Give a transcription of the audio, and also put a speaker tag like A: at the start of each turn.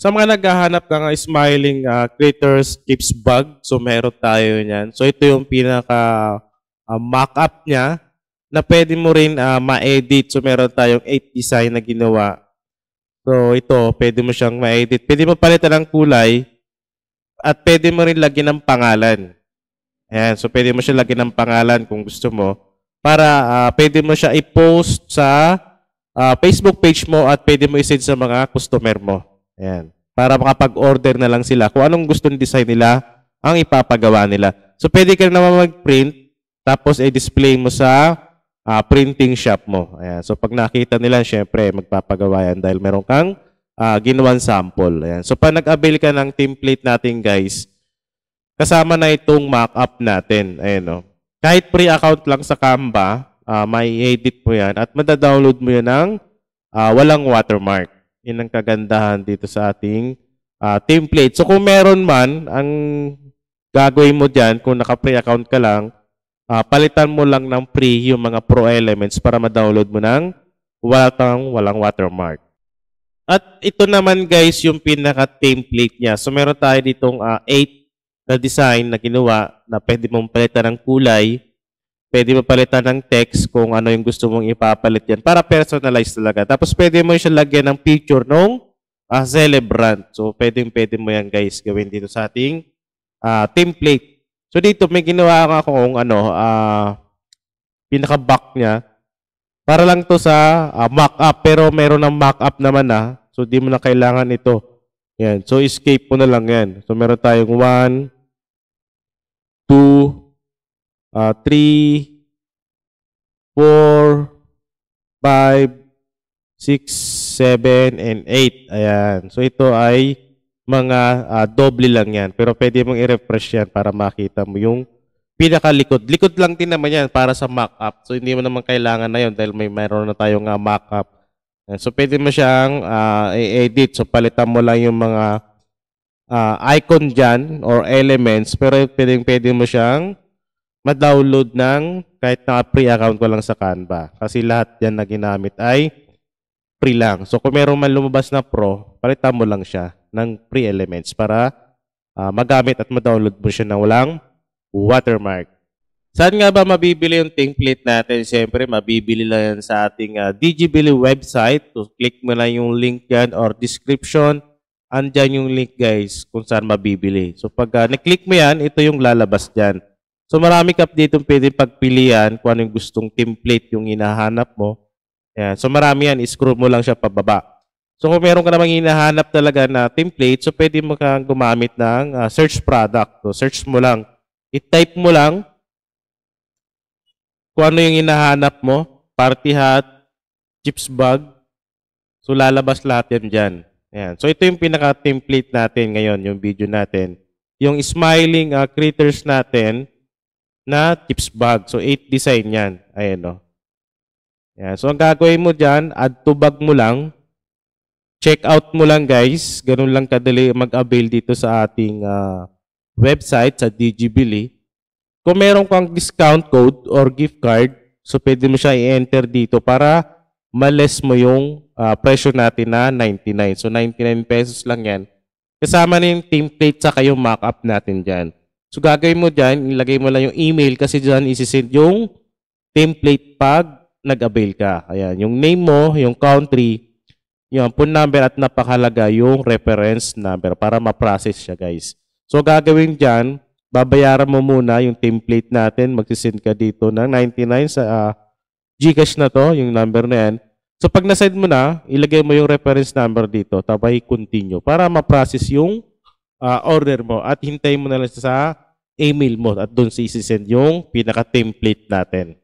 A: Sa mga naghahanap ng smiling critters tips bug, so meron tayo niyan. So ito yung pinaka mock-up niya na pwede mo rin ma-edit. So meron tayong 8 design na ginawa. So ito, pwede mo siyang ma-edit. Pwede mo palitan ng kulay at pwede mo rin lagyan ng pangalan. Ayan, so pwede mo siya lagyan ng pangalan kung gusto mo para pwede mo siya i-post sa Facebook page mo at pwede mo i-send sa mga customer mo. Ayan. Para makapag-order na lang sila kung anong gusto ng design nila ang ipapagawa nila. So pwede ka naman mag-print tapos i-display mo sa printing shop mo. Ayan. So pag nakita nila, syempre magpapagawa yan dahil meron kang ginawang sample. Ayan. So pag nag-avail ka ng template natin guys, kasama na itong mock-up natin. Ayan, no? Kahit free account lang sa Canva, may edit mo yan at madadownload mo yan ng walang watermark. Yan ang kagandahan dito sa ating template. So kung meron man, ang gagawin mo dyan, kung naka-free account ka lang, palitan mo lang ng free yung mga pro elements para ma-download mo ng walang watermark. At ito naman guys, yung pinaka-template niya. So meron tayo ditong 8 na design na ginawa na pwede mong palitan ng kulay, pwede mo palitan ng text kung ano yung gusto mong ipapalit yan para personalize talaga. Tapos pwede mo siya lagyan ng picture ng celebrant. So pwede mo yan guys gawin dito sa ating template. So dito may ginawa akong pinaka-back niya. Para lang to sa mock-up pero meron ng mock-up naman So di mo na kailangan ito. Yan. So, escape mo na lang yan. So, meron tayong 1, 2, 3, 4, 5, 6, 7, and 8. Ayan. So, ito ay mga doble lang yan. Pero pwede mong i-refresh yan para makita mo yung pinakalikod. Likod lang din naman yan para sa mock-up. So, hindi mo naman kailangan na yun dahil meron na tayong mock-up. So, pwede mo siyang i-edit. So, palitan mo lang yung mga icon dyan or elements. Pero pwede mo siyang ma-download ng kahit naka-free account ko lang sa Canva. Kasi lahat yan na ginamit ay free lang. So, kung meron man lumabas na pro, palitan mo lang siya ng free elements para magamit at ma-download mo siya na walang watermark. Saan nga ba mabibili yung template natin? Siyempre, mabibili lang yan sa ating DigiBili website. So, click mo lang yung link yan or description. Andyan yung link guys kung saan mabibili. So, pag na-click mo yan, ito yung lalabas dyan. So, marami ka dito pwede pagpilian kung ano yung gustong template yung hinahanap mo. Ayan. So, marami yan. I-scroll mo lang siya pababa. So, kung meron ka namang hinahanap talaga na template, so pwede mo kang gumamit ng search product. So, search mo lang. I-type mo lang kung ano yung hinahanap mo, party hat, chips bag. So, lalabas lahat yan dyan. Ayan. So, ito yung pinaka-template natin ngayon, yung video natin. Yung smiling critters natin na chips bag. So, 8 design yan. Ayan, no? Ayan. So, ang gagawin mo dyan, add to bag mo lang. Check out mo lang, guys. Ganun lang kadali mag-avail dito sa ating website, sa DigiBili. Kung meron kang discount code or gift card, so pwede mo siya i-enter dito para ma-less mo yung presyo natin na 99. So 99 pesos lang yan. Kasama na yung template saka yung mock-up natin dyan. So gagawin mo dyan, ilagay mo lang yung email kasi dyan isisend yung template pag nag-avail ka. Ayan, yung name mo, yung country, yung phone number at napakalaga yung reference number para ma-process siya guys. So gagawin dyan, babayaran mo muna yung template natin. Magsisend ka dito ng 99 sa Gcash na to, yung number na yan. So pag nasend mo na, ilagay mo yung reference number dito, tapos i-continue para ma-process yung order mo at hintayin mo na lang sa email mo at doon sa isi-send yung pinaka-template natin.